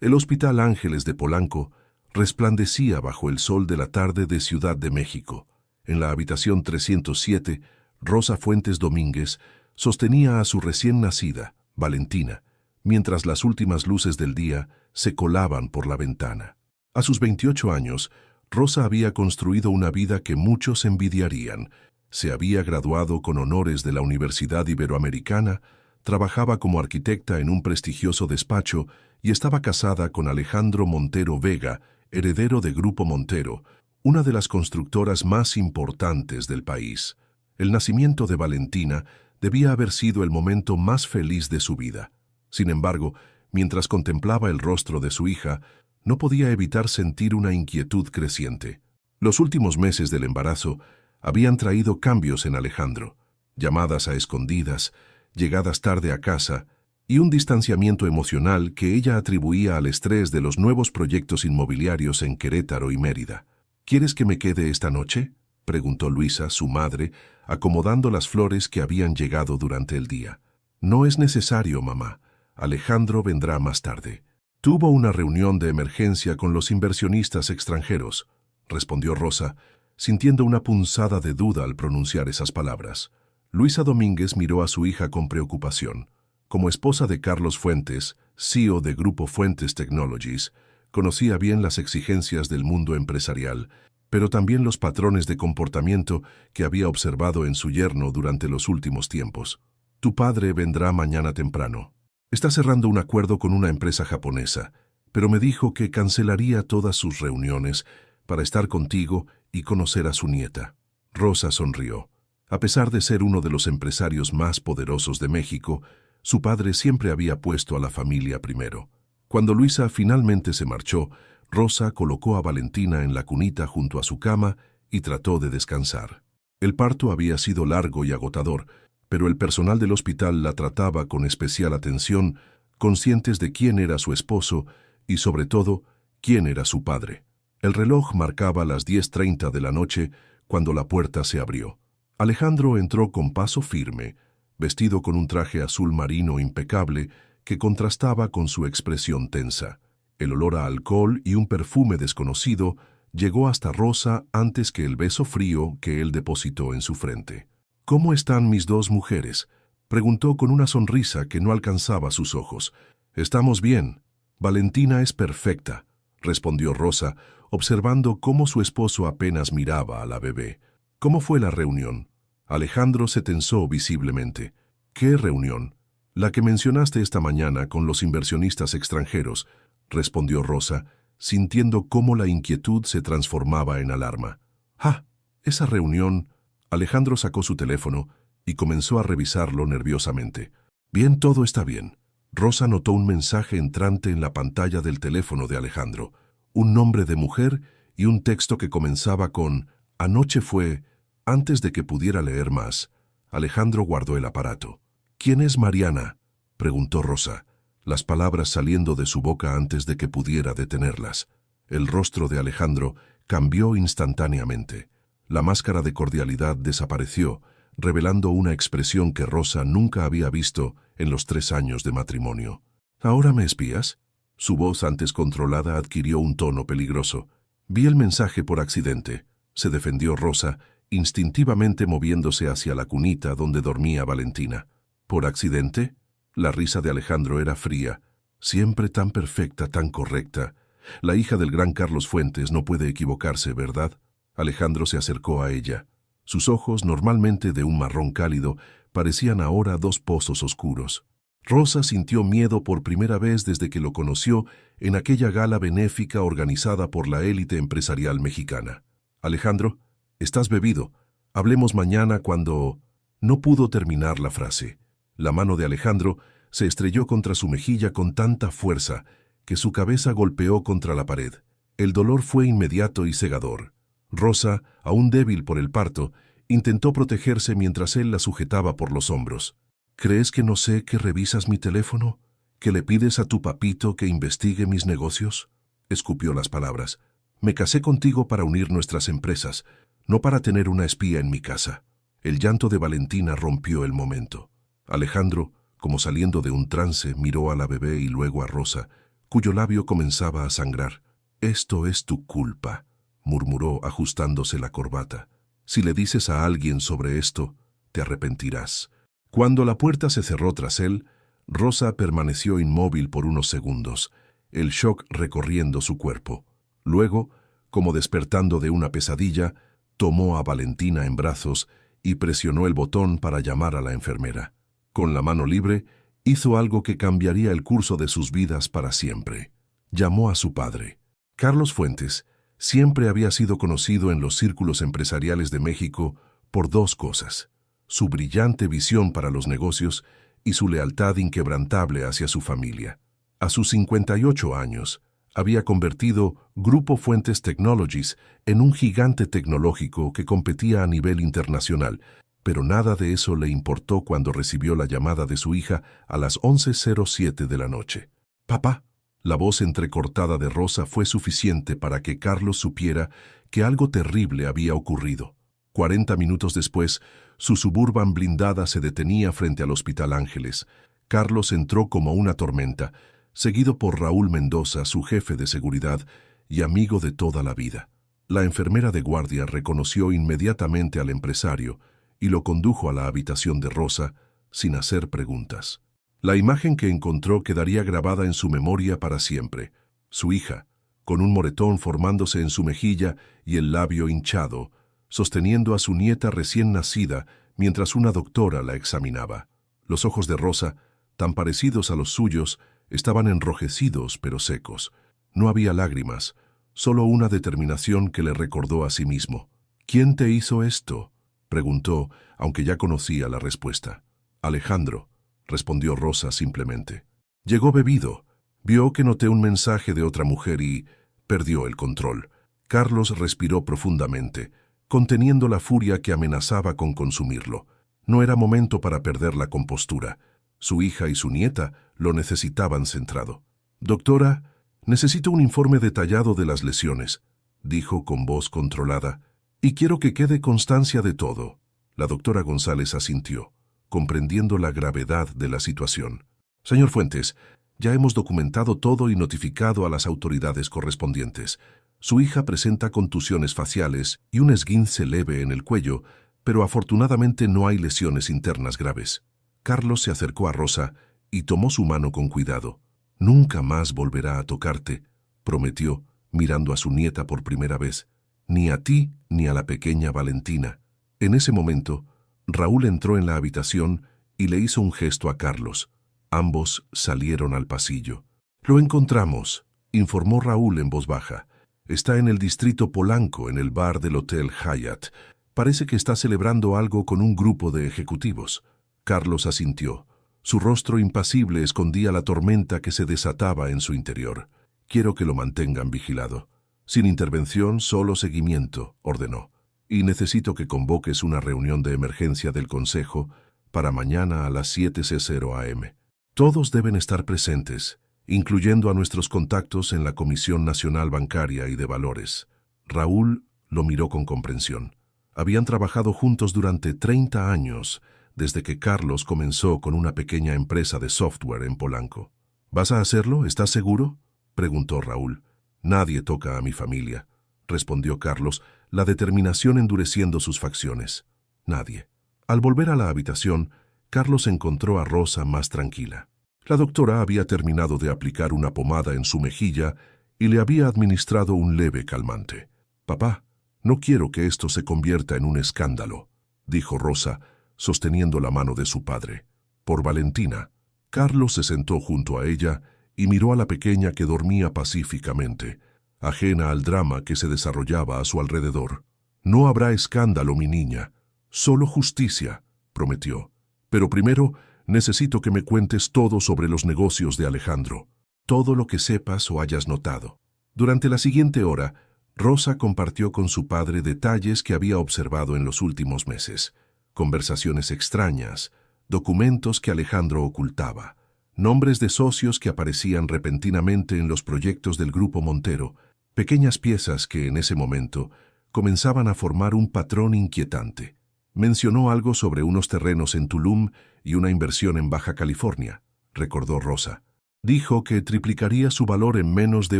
El Hospital Ángeles de Polanco resplandecía bajo el sol de la tarde de Ciudad de México. En la habitación 307, Rosa Fuentes Domínguez sostenía a su recién nacida, Valentina, mientras las últimas luces del día se colaban por la ventana. A sus 28 años, Rosa había construido una vida que muchos envidiarían. Se había graduado con honores de la Universidad Iberoamericana, trabajaba como arquitecta en un prestigioso despacho y estaba casada con Alejandro Montero Vega, heredero de Grupo Montero, una de las constructoras más importantes del país. El nacimiento de Valentina debía haber sido el momento más feliz de su vida. Sin embargo, mientras contemplaba el rostro de su hija, no podía evitar sentir una inquietud creciente. Los últimos meses del embarazo habían traído cambios en Alejandro, llamadas a escondidas, llegadas tarde a casa y un distanciamiento emocional que ella atribuía al estrés de los nuevos proyectos inmobiliarios en Querétaro y Mérida. ¿Quieres que me quede esta noche?, preguntó Luisa, su madre, acomodando las flores que habían llegado durante el día. No es necesario, mamá. Alejandro vendrá más tarde. Tuvo una reunión de emergencia con los inversionistas extranjeros, respondió Rosa, sintiendo una punzada de duda al pronunciar esas palabras. Luisa Domínguez miró a su hija con preocupación. Como esposa de Carlos Fuentes, CEO de Grupo Fuentes Technologies, conocía bien las exigencias del mundo empresarial, pero también los patrones de comportamiento que había observado en su yerno durante los últimos tiempos. Tu padre vendrá mañana temprano. Está cerrando un acuerdo con una empresa japonesa, pero me dijo que cancelaría todas sus reuniones para estar contigo y conocer a su nieta. Rosa sonrió. A pesar de ser uno de los empresarios más poderosos de México, su padre siempre había puesto a la familia primero. Cuando Luisa finalmente se marchó, Rosa colocó a Valentina en la cunita junto a su cama y trató de descansar. El parto había sido largo y agotador, pero el personal del hospital la trataba con especial atención, conscientes de quién era su esposo y, sobre todo, quién era su padre. El reloj marcaba las 10:30 de la noche cuando la puerta se abrió. Alejandro entró con paso firme, vestido con un traje azul marino impecable que contrastaba con su expresión tensa. El olor a alcohol y un perfume desconocido llegó hasta Rosa antes que el beso frío que él depositó en su frente. ¿Cómo están mis dos mujeres?, preguntó con una sonrisa que no alcanzaba sus ojos. Estamos bien. Valentina es perfecta, respondió Rosa, observando cómo su esposo apenas miraba a la bebé. ¿Cómo fue la reunión? Alejandro se tensó visiblemente. ¿Qué reunión? La que mencionaste esta mañana con los inversionistas extranjeros, respondió Rosa, sintiendo cómo la inquietud se transformaba en alarma. ¡Ah! Esa reunión. Alejandro sacó su teléfono y comenzó a revisarlo nerviosamente. Bien, todo está bien. Rosa notó un mensaje entrante en la pantalla del teléfono de Alejandro, un nombre de mujer y un texto que comenzaba con «Anoche fue». Antes de que pudiera leer más, Alejandro guardó el aparato. «¿Quién es Mariana?», preguntó Rosa, las palabras saliendo de su boca antes de que pudiera detenerlas. El rostro de Alejandro cambió instantáneamente. La máscara de cordialidad desapareció, revelando una expresión que Rosa nunca había visto en los 3 años de matrimonio. ¿Ahora me espías? Su voz antes controlada adquirió un tono peligroso. Vi el mensaje por accidente, se defendió Rosa, instintivamente moviéndose hacia la cunita donde dormía Valentina. ¿Por accidente? La risa de Alejandro era fría. Siempre tan perfecta, tan correcta. La hija del gran Carlos Fuentes no puede equivocarse, ¿verdad? Alejandro se acercó a ella. Sus ojos, normalmente de un marrón cálido, parecían ahora 2 pozos oscuros. Rosa sintió miedo por primera vez desde que lo conoció en aquella gala benéfica organizada por la élite empresarial mexicana. Alejandro, estás bebido. Hablemos mañana cuando... No pudo terminar la frase. La mano de Alejandro se estrelló contra su mejilla con tanta fuerza que su cabeza golpeó contra la pared. El dolor fue inmediato y cegador. Rosa, aún débil por el parto, intentó protegerse mientras él la sujetaba por los hombros. ¿Crees que no sé que revisas mi teléfono? ¿Que le pides a tu papito que investigue mis negocios? Escupió las palabras. Me casé contigo para unir nuestras empresas, no para tener una espía en mi casa. El llanto de Valentina rompió el momento. Alejandro, como saliendo de un trance, miró a la bebé y luego a Rosa, cuyo labio comenzaba a sangrar. «Esto es tu culpa», murmuró ajustándose la corbata. «Si le dices a alguien sobre esto, te arrepentirás». Cuando la puerta se cerró tras él, Rosa permaneció inmóvil por unos segundos, el shock recorriendo su cuerpo. Luego, como despertando de una pesadilla, tomó a Valentina en brazos y presionó el botón para llamar a la enfermera. Con la mano libre, hizo algo que cambiaría el curso de sus vidas para siempre. Llamó a su padre. Carlos Fuentes siempre había sido conocido en los círculos empresariales de México por dos cosas: su brillante visión para los negocios y su lealtad inquebrantable hacia su familia. A sus 58 años, había convertido Grupo Fuentes Technologies en un gigante tecnológico que competía a nivel internacional, pero nada de eso le importó cuando recibió la llamada de su hija a las 11:07 de la noche. «Papá». La voz entrecortada de Rosa fue suficiente para que Carlos supiera que algo terrible había ocurrido. 40 minutos después, su Suburban blindada se detenía frente al Hospital Ángeles. Carlos entró como una tormenta, seguido por Raúl Mendoza, su jefe de seguridad y amigo de toda la vida. La enfermera de guardia reconoció inmediatamente al empresario y lo condujo a la habitación de Rosa sin hacer preguntas. La imagen que encontró quedaría grabada en su memoria para siempre. Su hija, con un moretón formándose en su mejilla y el labio hinchado, sosteniendo a su nieta recién nacida mientras una doctora la examinaba. Los ojos de Rosa, tan parecidos a los suyos, estaban enrojecidos pero secos. No había lágrimas, solo una determinación que le recordó a sí mismo. «¿Quién te hizo esto?», preguntó, aunque ya conocía la respuesta. «Alejandro», respondió Rosa simplemente. «Llegó bebido. Vio que noté un mensaje de otra mujer y perdió el control». Carlos respiró profundamente, conteniendo la furia que amenazaba con consumirlo. No era momento para perder la compostura. Su hija y su nieta lo necesitaban centrado. «Doctora, necesito un informe detallado de las lesiones», dijo con voz controlada, «y quiero que quede constancia de todo». La doctora González asintió, comprendiendo la gravedad de la situación. «Señor Fuentes, ya hemos documentado todo y notificado a las autoridades correspondientes. Su hija presenta contusiones faciales y un esguince leve en el cuello, pero afortunadamente no hay lesiones internas graves». Carlos se acercó a Rosa y tomó su mano con cuidado. «Nunca más volverá a tocarte», prometió, mirando a su nieta por primera vez. «Ni a ti ni a la pequeña Valentina». En ese momento, Raúl entró en la habitación y le hizo un gesto a Carlos. Ambos salieron al pasillo. «Lo encontramos», informó Raúl en voz baja. «Está en el distrito Polanco, en el bar del Hotel Hyatt. Parece que está celebrando algo con un grupo de ejecutivos». Carlos asintió. Su rostro impasible escondía la tormenta que se desataba en su interior. «Quiero que lo mantengan vigilado. Sin intervención, solo seguimiento», ordenó. «Y necesito que convoques una reunión de emergencia del Consejo para mañana a las 7:00 am. Todos deben estar presentes, incluyendo a nuestros contactos en la Comisión Nacional Bancaria y de Valores». Raúl lo miró con comprensión. Habían trabajado juntos durante 30 años, desde que Carlos comenzó con una pequeña empresa de software en Polanco. «¿Vas a hacerlo? ¿Estás seguro?», preguntó Raúl. «Nadie toca a mi familia», respondió Carlos, la determinación endureciendo sus facciones. «Nadie». Al volver a la habitación, Carlos encontró a Rosa más tranquila. La doctora había terminado de aplicar una pomada en su mejilla y le había administrado un leve calmante. «Papá, no quiero que esto se convierta en un escándalo», dijo Rosa, sosteniendo la mano de su padre. «Por Valentina». Carlos se sentó junto a ella y miró a la pequeña que dormía pacíficamente, ajena al drama que se desarrollaba a su alrededor. «No habrá escándalo, mi niña. Solo justicia», prometió. «Pero primero necesito que me cuentes todo sobre los negocios de Alejandro. Todo lo que sepas o hayas notado». Durante la siguiente hora, Rosa compartió con su padre detalles que había observado en los últimos meses. Conversaciones extrañas, documentos que Alejandro ocultaba, nombres de socios que aparecían repentinamente en los proyectos del Grupo Montero, pequeñas piezas que en ese momento comenzaban a formar un patrón inquietante. Mencionó algo sobre unos terrenos en Tulum y una inversión en Baja California, recordó Rosa. Dijo que triplicaría su valor en menos de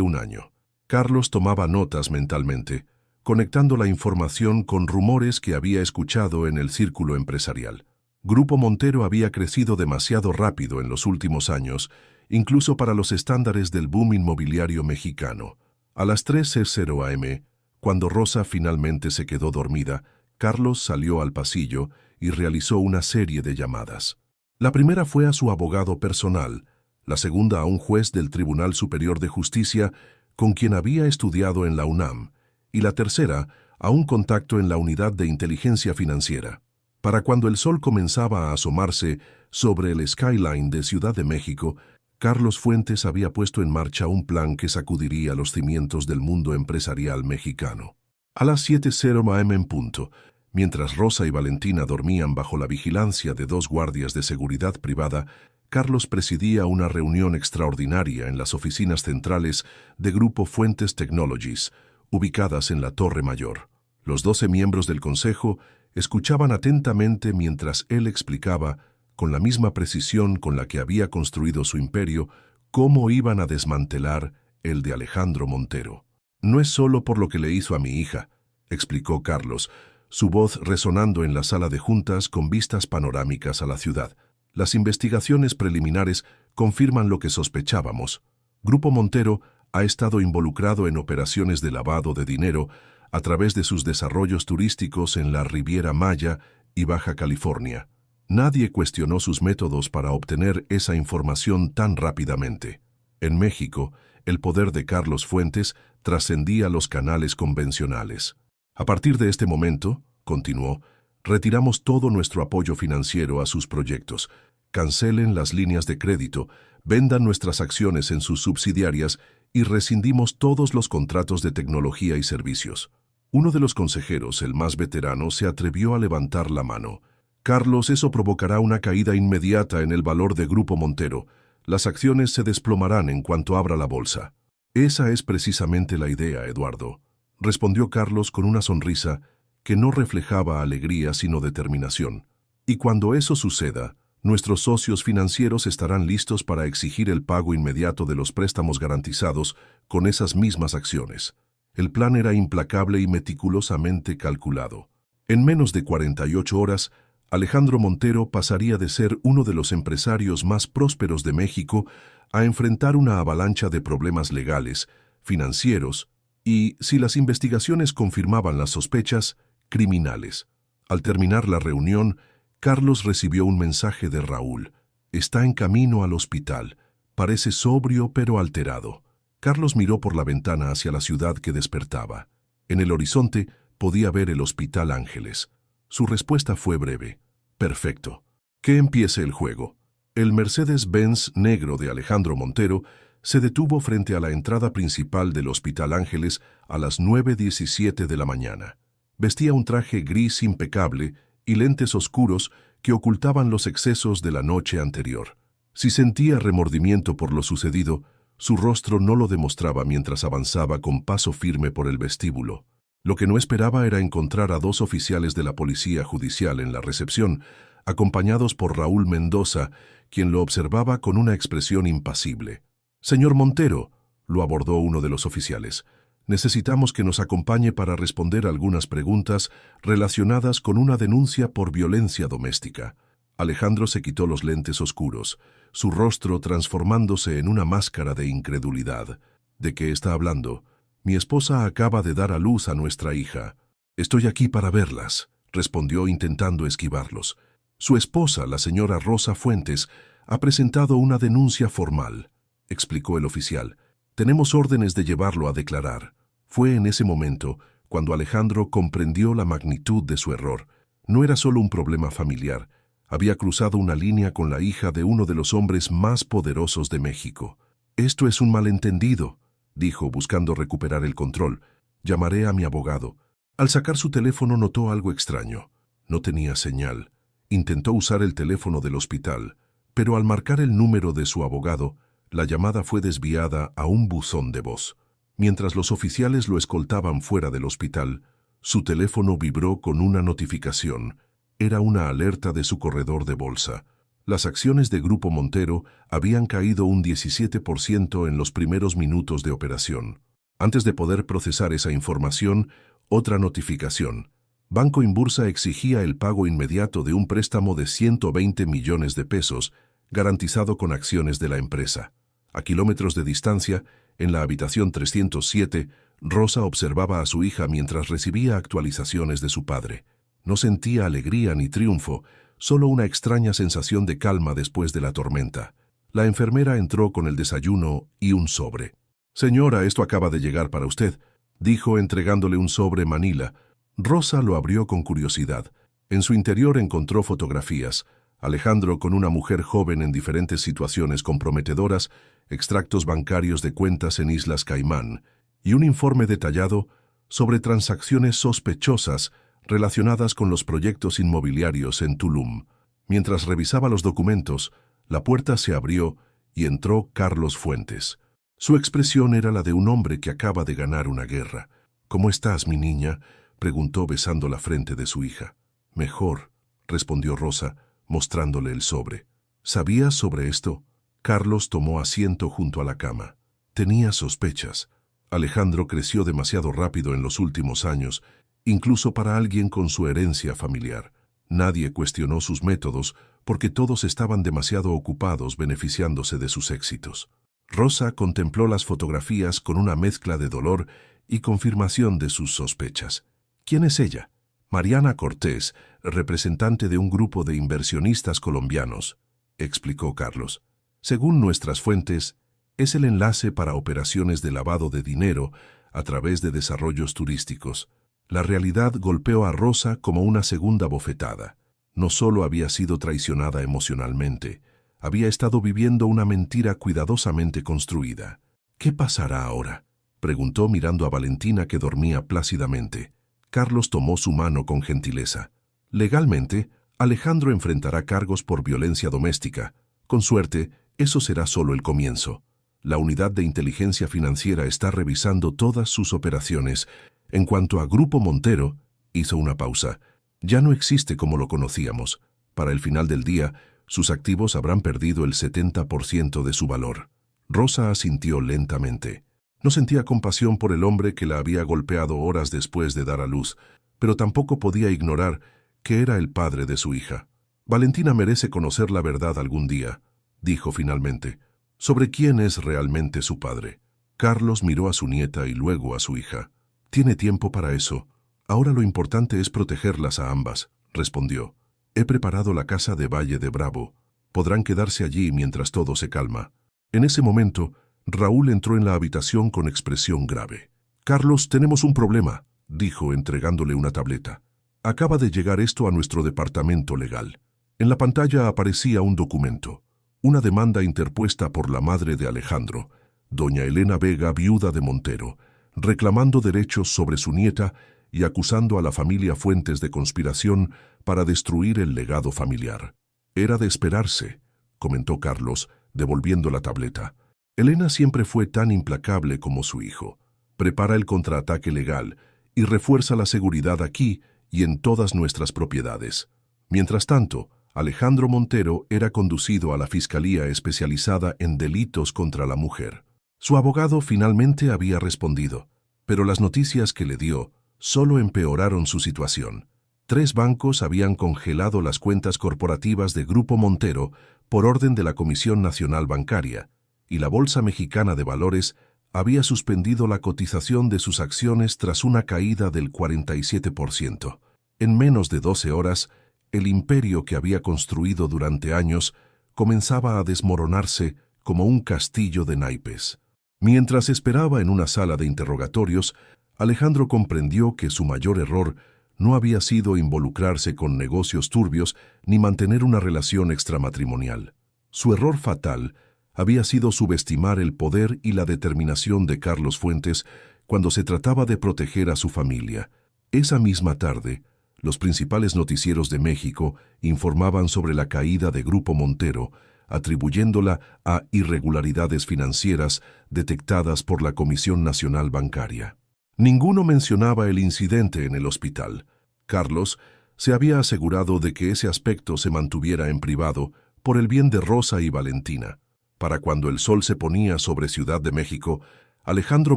un año. Carlos tomaba notas mentalmente, conectando la información con rumores que había escuchado en el círculo empresarial. Grupo Montero había crecido demasiado rápido en los últimos años, incluso para los estándares del boom inmobiliario mexicano. A las 3:00 am, cuando Rosa finalmente se quedó dormida, Carlos salió al pasillo y realizó una serie de llamadas. La primera fue a su abogado personal, la segunda a un juez del Tribunal Superior de Justicia con quien había estudiado en la UNAM, y la tercera a un contacto en la Unidad de Inteligencia Financiera. Para cuando el sol comenzaba a asomarse sobre el skyline de Ciudad de México, Carlos Fuentes había puesto en marcha un plan que sacudiría los cimientos del mundo empresarial mexicano. A las 7:00 am en punto, mientras Rosa y Valentina dormían bajo la vigilancia de 2 guardias de seguridad privada, Carlos presidía una reunión extraordinaria en las oficinas centrales de Grupo Fuentes Technologies, ubicadas en la Torre Mayor. Los 12 miembros del consejo escuchaban atentamente mientras él explicaba, con la misma precisión con la que había construido su imperio, cómo iban a desmantelar el de Alejandro Montero. «No es solo por lo que le hizo a mi hija», explicó Carlos, su voz resonando en la sala de juntas con vistas panorámicas a la ciudad. «Las investigaciones preliminares confirman lo que sospechábamos. Grupo Montero ha estado involucrado en operaciones de lavado de dinero a través de sus desarrollos turísticos en la Riviera Maya y Baja California. Nadie cuestionó sus métodos para obtener esa información tan rápidamente. En México, el poder de Carlos Fuentes trascendía los canales convencionales. A partir de este momento», continuó, «retiramos todo nuestro apoyo financiero a sus proyectos. Cancelen las líneas de crédito, vendan nuestras acciones en sus subsidiarias y rescindimos todos los contratos de tecnología y servicios». Uno de los consejeros, el más veterano, se atrevió a levantar la mano. «Carlos, eso provocará una caída inmediata en el valor de Grupo Montero. Las acciones se desplomarán en cuanto abra la bolsa». «Esa es precisamente la idea, Eduardo», respondió Carlos con una sonrisa que no reflejaba alegría sino determinación. «Y cuando eso suceda, nuestros socios financieros estarán listos para exigir el pago inmediato de los préstamos garantizados con esas mismas acciones». El plan era implacable y meticulosamente calculado. En menos de 48 horas, Alejandro Montero pasaría de ser uno de los empresarios más prósperos de México a enfrentar una avalancha de problemas legales, financieros y, si las investigaciones confirmaban las sospechas, criminales. Al terminar la reunión, Carlos recibió un mensaje de Raúl. «Está en camino al hospital. Parece sobrio pero alterado». Carlos miró por la ventana hacia la ciudad que despertaba. En el horizonte podía ver el Hospital Ángeles. Su respuesta fue breve. «Perfecto. Que empiece el juego». El Mercedes-Benz negro de Alejandro Montero se detuvo frente a la entrada principal del Hospital Ángeles a las 9:17 de la mañana. Vestía un traje gris impecable y lentes oscuros que ocultaban los excesos de la noche anterior. Si sentía remordimiento por lo sucedido, su rostro no lo demostraba mientras avanzaba con paso firme por el vestíbulo. Lo que no esperaba era encontrar a 2 oficiales de la Policía Judicial en la recepción, acompañados por Raúl Mendoza, quien lo observaba con una expresión impasible. «Señor Montero», lo abordó uno de los oficiales, «necesitamos que nos acompañe para responder algunas preguntas relacionadas con una denuncia por violencia doméstica». Alejandro se quitó los lentes oscuros, su rostro transformándose en una máscara de incredulidad. «¿De qué está hablando? Mi esposa acaba de dar a luz a nuestra hija». «Estoy aquí para verlas», respondió intentando esquivarlos. «Su esposa, la señora Rosa Fuentes, ha presentado una denuncia formal», explicó el oficial. «Tenemos órdenes de llevarlo a declarar». Fue en ese momento cuando Alejandro comprendió la magnitud de su error. No era solo un problema familiar. Había cruzado una línea con la hija de uno de los hombres más poderosos de México. «Esto es un malentendido», dijo, buscando recuperar el control. «Llamaré a mi abogado». Al sacar su teléfono notó algo extraño. No tenía señal. Intentó usar el teléfono del hospital, pero al marcar el número de su abogado, la llamada fue desviada a un buzón de voz. Mientras los oficiales lo escoltaban fuera del hospital, su teléfono vibró con una notificación. Era una alerta de su corredor de bolsa. Las acciones de Grupo Montero habían caído un 17% en los primeros minutos de operación. Antes de poder procesar esa información, otra notificación. Banco Inbursa exigía el pago inmediato de un préstamo de 120 millones de pesos, garantizado con acciones de la empresa. A kilómetros de distancia, en la habitación 307, Rosa observaba a su hija mientras recibía actualizaciones de su padre. No sentía alegría ni triunfo, solo una extraña sensación de calma después de la tormenta. La enfermera entró con el desayuno y un sobre. «Señora, esto acaba de llegar para usted», dijo entregándole un sobre manila. Rosa lo abrió con curiosidad. En su interior encontró fotografías. Alejandro con una mujer joven en diferentes situaciones comprometedoras, extractos bancarios de cuentas en Islas Caimán y un informe detallado sobre transacciones sospechosas relacionadas con los proyectos inmobiliarios en Tulum. Mientras revisaba los documentos, la puerta se abrió y entró Carlos Fuentes. Su expresión era la de un hombre que acaba de ganar una guerra. «¿Cómo estás, mi niña?», preguntó besando la frente de su hija. «Mejor», respondió Rosa, mostrándole el sobre. «¿Sabías sobre esto?». Carlos tomó asiento junto a la cama. Tenía sospechas. Alejandro creció demasiado rápido en los últimos años, incluso para alguien con su herencia familiar. Nadie cuestionó sus métodos porque todos estaban demasiado ocupados beneficiándose de sus éxitos. Rosa contempló las fotografías con una mezcla de dolor y confirmación de sus sospechas. «¿Quién es ella?». «Mariana Cortés, representante de un grupo de inversionistas colombianos», explicó Carlos. «Según nuestras fuentes, es el enlace para operaciones de lavado de dinero a través de desarrollos turísticos». La realidad golpeó a Rosa como una segunda bofetada. No solo había sido traicionada emocionalmente, había estado viviendo una mentira cuidadosamente construida. «¿Qué pasará ahora?», preguntó mirando a Valentina, que dormía plácidamente. Carlos tomó su mano con gentileza. «Legalmente, Alejandro enfrentará cargos por violencia doméstica. Con suerte, eso será solo el comienzo. La unidad de inteligencia financiera está revisando todas sus operaciones. En cuanto a Grupo Montero», hizo una pausa, «ya no existe como lo conocíamos. Para el final del día, sus activos habrán perdido el 70% de su valor». Rosa asintió lentamente. No sentía compasión por el hombre que la había golpeado horas después de dar a luz, pero tampoco podía ignorar que era el padre de su hija. «Valentina merece conocer la verdad algún día», dijo finalmente, «sobre quién es realmente su padre». Carlos miró a su nieta y luego a su hija. «Tiene tiempo para eso. Ahora lo importante es protegerlas a ambas», respondió. «He preparado la casa de Valle de Bravo. Podrán quedarse allí mientras todo se calma». En ese momento, Raúl entró en la habitación con expresión grave. «Carlos, tenemos un problema», dijo entregándole una tableta. «Acaba de llegar esto a nuestro departamento legal». En la pantalla aparecía un documento. Una demanda interpuesta por la madre de Alejandro, doña Elena Vega, viuda de Montero, reclamando derechos sobre su nieta y acusando a la familia Fuentes de conspiración para destruir el legado familiar. «Era de esperarse», comentó Carlos, devolviendo la tableta. «Elena siempre fue tan implacable como su hijo. Prepara el contraataque legal y refuerza la seguridad aquí y en todas nuestras propiedades». Mientras tanto, Alejandro Montero era conducido a la Fiscalía especializada en delitos contra la mujer. Su abogado finalmente había respondido, pero las noticias que le dio solo empeoraron su situación. 3 bancos habían congelado las cuentas corporativas de Grupo Montero por orden de la Comisión Nacional Bancaria, y la Bolsa Mexicana de Valores había suspendido la cotización de sus acciones tras una caída del 47%. En menos de 12 horas, el imperio que había construido durante años comenzaba a desmoronarse como un castillo de naipes. Mientras esperaba en una sala de interrogatorios, Alejandro comprendió que su mayor error no había sido involucrarse con negocios turbios ni mantener una relación extramatrimonial. Su error fatal había sido subestimar el poder y la determinación de Carlos Fuentes cuando se trataba de proteger a su familia. Esa misma tarde, los principales noticieros de México informaban sobre la caída de Grupo Montero, atribuyéndola a irregularidades financieras detectadas por la Comisión Nacional Bancaria. Ninguno mencionaba el incidente en el hospital. Carlos se había asegurado de que ese aspecto se mantuviera en privado por el bien de Rosa y Valentina. Para cuando el sol se ponía sobre Ciudad de México, Alejandro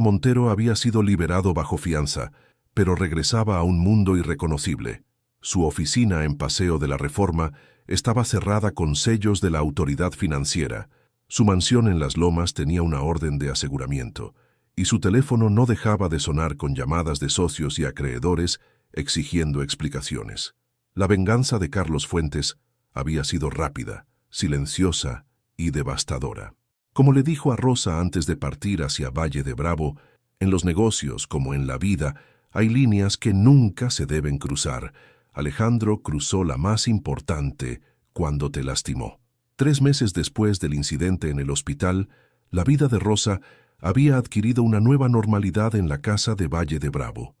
Montero había sido liberado bajo fianza, pero regresaba a un mundo irreconocible. Su oficina en Paseo de la Reforma estaba cerrada con sellos de la autoridad financiera. Su mansión en Las Lomas tenía una orden de aseguramiento, y su teléfono no dejaba de sonar con llamadas de socios y acreedores exigiendo explicaciones. La venganza de Carlos Fuentes había sido rápida, silenciosa y devastadora. Como le dijo a Rosa antes de partir hacia Valle de Bravo, en los negocios como en la vida hay líneas que nunca se deben cruzar. Alejandro cruzó la más importante cuando te lastimó. 3 meses después del incidente en el hospital, la vida de Rosa había adquirido una nueva normalidad en la casa de Valle de Bravo.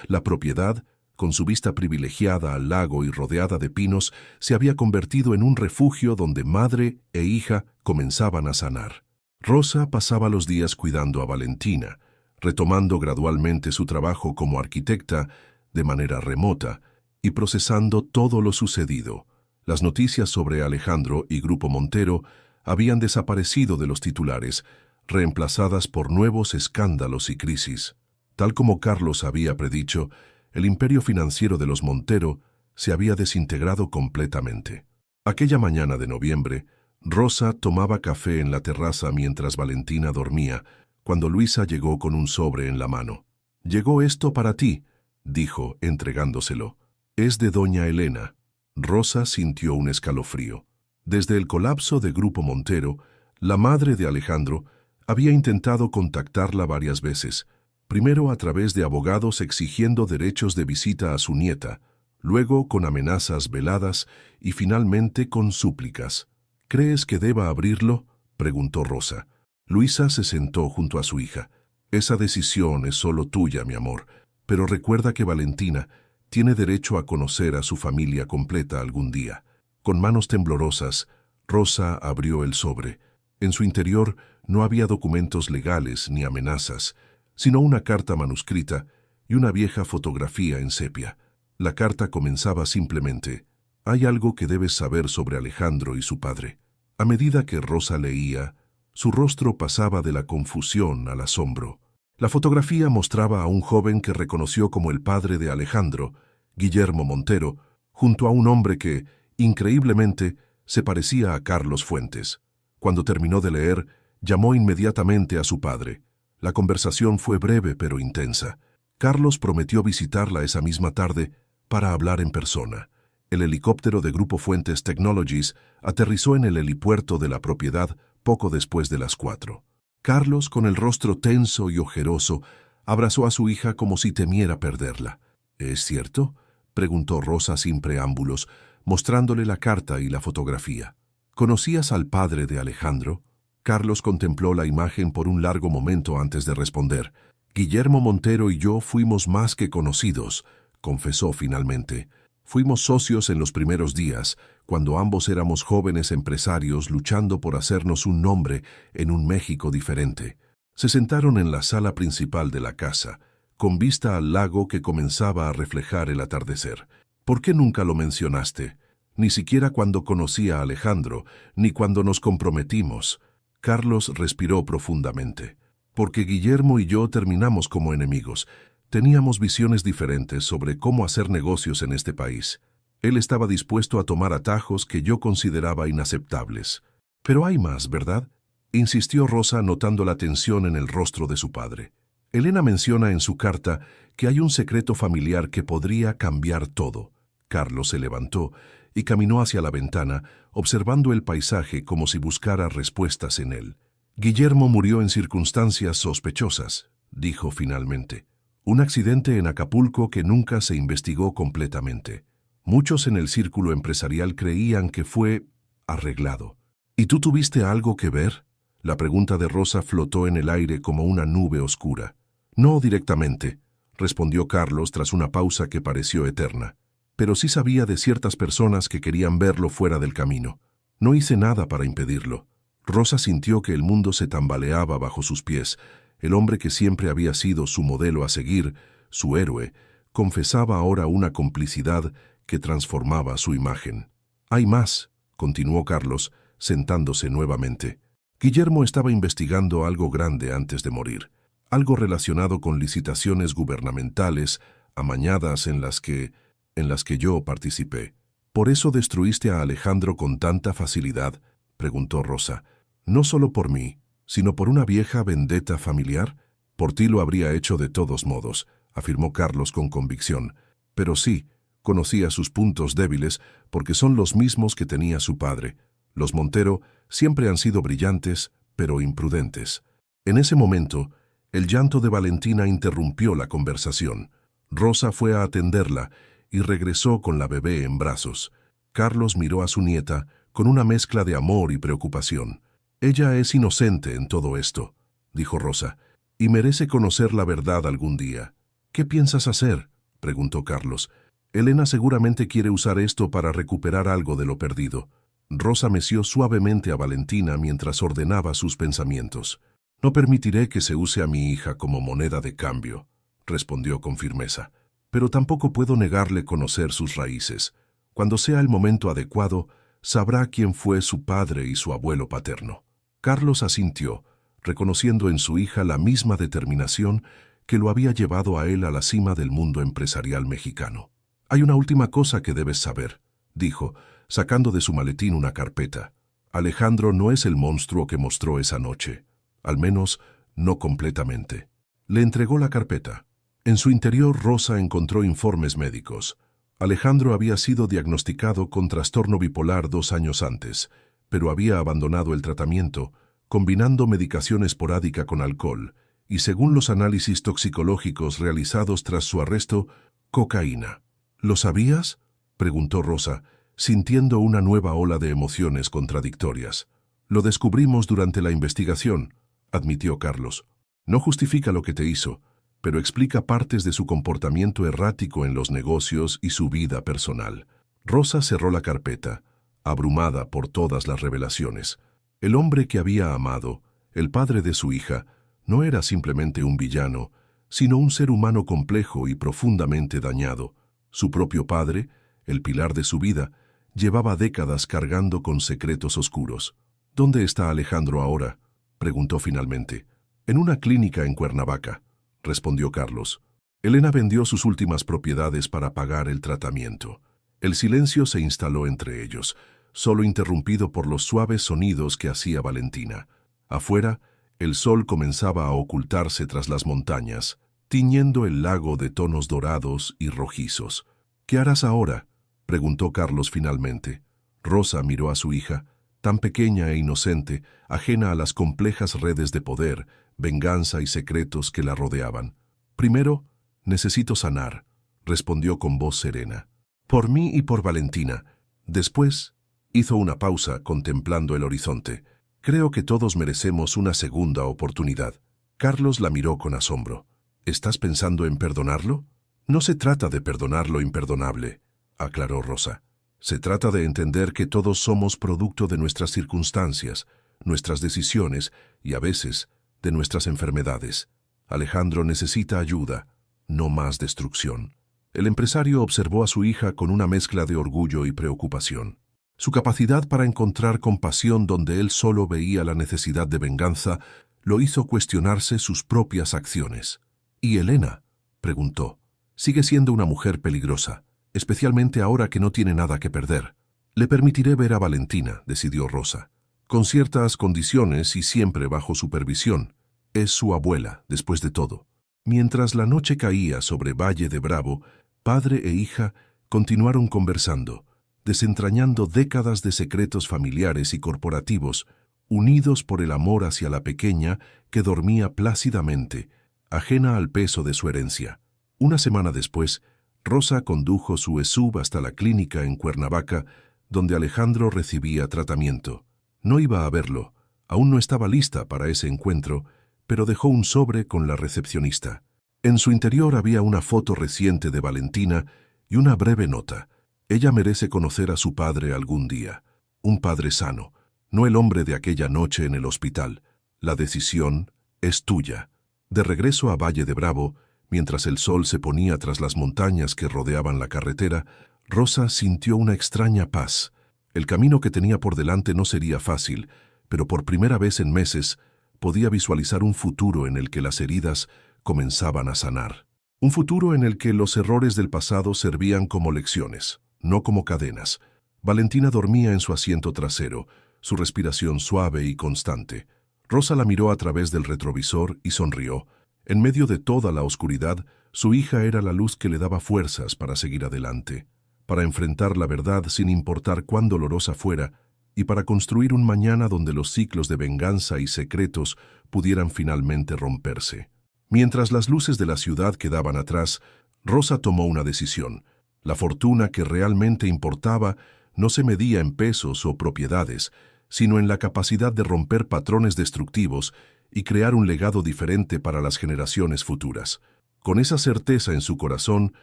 La propiedad, con su vista privilegiada al lago y rodeada de pinos, se había convertido en un refugio donde madre e hija comenzaban a sanar. Rosa pasaba los días cuidando a Valentina, retomando gradualmente su trabajo como arquitecta de manera remota y procesando todo lo sucedido. Las noticias sobre Alejandro y Grupo Montero habían desaparecido de los titulares, reemplazadas por nuevos escándalos y crisis. Tal como Carlos había predicho, el imperio financiero de los Montero se había desintegrado completamente. Aquella mañana de noviembre, Rosa tomaba café en la terraza mientras Valentina dormía, cuando Luisa llegó con un sobre en la mano. «Llegó esto para ti», dijo, entregándoselo. «Es de doña Elena». Rosa sintió un escalofrío. Desde el colapso de Grupo Montero, la madre de Alejandro había intentado contactarla varias veces, primero a través de abogados exigiendo derechos de visita a su nieta, luego con amenazas veladas y finalmente con súplicas. «¿Crees que deba abrirlo?», preguntó Rosa. Luisa se sentó junto a su hija. «Esa decisión es solo tuya, mi amor, pero recuerda que Valentina tiene derecho a conocer a su familia completa algún día». Con manos temblorosas, Rosa abrió el sobre. En su interior no había documentos legales ni amenazas, sino una carta manuscrita y una vieja fotografía en sepia. La carta comenzaba simplemente: «Hay algo que debes saber sobre Alejandro y su padre». A medida que Rosa leía, su rostro pasaba de la confusión al asombro. La fotografía mostraba a un joven que reconoció como el padre de Alejandro, Guillermo Montero, junto a un hombre que, increíblemente, se parecía a Carlos Fuentes. Cuando terminó de leer, llamó inmediatamente a su padre. La conversación fue breve pero intensa. Carlos prometió visitarla esa misma tarde para hablar en persona. El helicóptero de Grupo Fuentes Technologies aterrizó en el helipuerto de la propiedad poco después de las 4. Carlos, con el rostro tenso y ojeroso, abrazó a su hija como si temiera perderla. «¿Es cierto?», preguntó Rosa sin preámbulos, mostrándole la carta y la fotografía. «¿Conocías al padre de Alejandro?». Carlos contempló la imagen por un largo momento antes de responder. «Guillermo Montero y yo fuimos más que conocidos», confesó finalmente. «Fuimos socios en los primeros días, cuando ambos éramos jóvenes empresarios luchando por hacernos un nombre en un México diferente». Se sentaron en la sala principal de la casa, con vista al lago que comenzaba a reflejar el atardecer. «¿Por qué nunca lo mencionaste? Ni siquiera cuando conocí a Alejandro, ni cuando nos comprometimos». Carlos respiró profundamente. «Porque Guillermo y yo terminamos como enemigos. Teníamos visiones diferentes sobre cómo hacer negocios en este país. Él estaba dispuesto a tomar atajos que yo consideraba inaceptables. Pero hay más, ¿verdad?», insistió Rosa, notando la tensión en el rostro de su padre. «Elena menciona en su carta que hay un secreto familiar que podría cambiar todo». Carlos se levantó y caminó hacia la ventana, observando el paisaje como si buscara respuestas en él. «Guillermo murió en circunstancias sospechosas», dijo finalmente. «Un accidente en Acapulco que nunca se investigó completamente. Muchos en el círculo empresarial creían que fue arreglado». «¿Y tú tuviste algo que ver?». La pregunta de Rosa flotó en el aire como una nube oscura. «No directamente», respondió Carlos tras una pausa que pareció eterna. «Pero sí sabía de ciertas personas que querían verlo fuera del camino. No hice nada para impedirlo». Rosa sintió que el mundo se tambaleaba bajo sus pies. El hombre que siempre había sido su modelo a seguir, su héroe, confesaba ahora una complicidad que transformaba su imagen. «Hay más», continuó Carlos, sentándose nuevamente. Guillermo estaba investigando algo grande antes de morir, algo relacionado con licitaciones gubernamentales amañadas en las que yo participé. ¿Por eso destruiste a Alejandro con tanta facilidad?, preguntó Rosa. No solo por mí, sino por una vieja vendetta familiar. Por ti lo habría hecho de todos modos, afirmó Carlos con convicción. Pero sí, conocía sus puntos débiles porque son los mismos que tenía su padre. Los Montero siempre han sido brillantes, pero imprudentes. En ese momento, el llanto de Valentina interrumpió la conversación. Rosa fue a atenderla y regresó con la bebé en brazos. Carlos miró a su nieta con una mezcla de amor y preocupación. Ella es inocente en todo esto, dijo Rosa, y merece conocer la verdad algún día. ¿Qué piensas hacer?, preguntó Carlos. Elena seguramente quiere usar esto para recuperar algo de lo perdido. Rosa meció suavemente a Valentina mientras ordenaba sus pensamientos. No permitiré que se use a mi hija como moneda de cambio, respondió con firmeza. Pero tampoco puedo negarle conocer sus raíces. Cuando sea el momento adecuado, sabrá quién fue su padre y su abuelo paterno. Carlos asintió, reconociendo en su hija la misma determinación que lo había llevado a él a la cima del mundo empresarial mexicano. Hay una última cosa que debes saber, dijo, sacando de su maletín una carpeta. Alejandro no es el monstruo que mostró esa noche, al menos no completamente. Le entregó la carpeta. En su interior, Rosa encontró informes médicos. Alejandro había sido diagnosticado con trastorno bipolar 2 años antes, pero había abandonado el tratamiento, combinando medicación esporádica con alcohol, y según los análisis toxicológicos realizados tras su arresto, cocaína. ¿Lo sabías?, preguntó Rosa, sintiendo una nueva ola de emociones contradictorias. Lo descubrimos durante la investigación, admitió Carlos. No justifica lo que te hizo, pero explica partes de su comportamiento errático en los negocios y su vida personal. Rosa cerró la carpeta, abrumada por todas las revelaciones. El hombre que había amado, el padre de su hija, no era simplemente un villano, sino un ser humano complejo y profundamente dañado. Su propio padre, el pilar de su vida, llevaba décadas cargando con secretos oscuros. ¿Dónde está Alejandro ahora?, preguntó finalmente. En una clínica en Cuernavaca, respondió Carlos. Elena vendió sus últimas propiedades para pagar el tratamiento. El silencio se instaló entre ellos, solo interrumpido por los suaves sonidos que hacía Valentina. Afuera, el sol comenzaba a ocultarse tras las montañas, tiñendo el lago de tonos dorados y rojizos. ¿Qué harás ahora?, preguntó Carlos finalmente. Rosa miró a su hija, tan pequeña e inocente, ajena a las complejas redes de poder, venganza y secretos que la rodeaban. Primero, necesito sanar, respondió con voz serena. Por mí y por Valentina. Después, hizo una pausa contemplando el horizonte. Creo que todos merecemos una segunda oportunidad. Carlos la miró con asombro. ¿Estás pensando en perdonarlo? No se trata de perdonar lo imperdonable, aclaró Rosa. Se trata de entender que todos somos producto de nuestras circunstancias, nuestras decisiones y, a veces, de nuestras enfermedades. Alejandro necesita ayuda, no más destrucción. El empresario observó a su hija con una mezcla de orgullo y preocupación. Su capacidad para encontrar compasión donde él solo veía la necesidad de venganza lo hizo cuestionarse sus propias acciones. ¿Y Elena?, preguntó. Sigue siendo una mujer peligrosa, especialmente ahora que no tiene nada que perder. Le permitiré ver a Valentina, decidió Rosa. Con ciertas condiciones y siempre bajo supervisión. Es su abuela, después de todo. Mientras la noche caía sobre Valle de Bravo, padre e hija continuaron conversando, desentrañando décadas de secretos familiares y corporativos, unidos por el amor hacia la pequeña que dormía plácidamente, ajena al peso de su herencia. Una semana después, Rosa condujo su SUV hasta la clínica en Cuernavaca, donde Alejandro recibía tratamiento. No iba a verlo, aún no estaba lista para ese encuentro, pero dejó un sobre con la recepcionista. En su interior había una foto reciente de Valentina y una breve nota. Ella merece conocer a su padre algún día. Un padre sano, no el hombre de aquella noche en el hospital. La decisión es tuya. De regreso a Valle de Bravo, mientras el sol se ponía tras las montañas que rodeaban la carretera, Rosa sintió una extraña paz, El camino que tenía por delante no sería fácil, pero por primera vez en meses podía visualizar un futuro en el que las heridas comenzaban a sanar. Un futuro en el que los errores del pasado servían como lecciones, no como cadenas. Valentina dormía en su asiento trasero, su respiración suave y constante. Rosa la miró a través del retrovisor y sonrió. En medio de toda la oscuridad, su hija era la luz que le daba fuerzas para seguir adelante, para enfrentar la verdad sin importar cuán dolorosa fuera, y para construir un mañana donde los ciclos de venganza y secretos pudieran finalmente romperse. Mientras las luces de la ciudad quedaban atrás, Rosa tomó una decisión. La fortuna que realmente importaba no se medía en pesos o propiedades, sino en la capacidad de romper patrones destructivos y crear un legado diferente para las generaciones futuras. Con esa certeza en su corazón,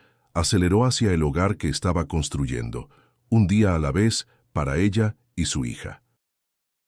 aceleró hacia el hogar que estaba construyendo, un día a la vez para ella y su hija.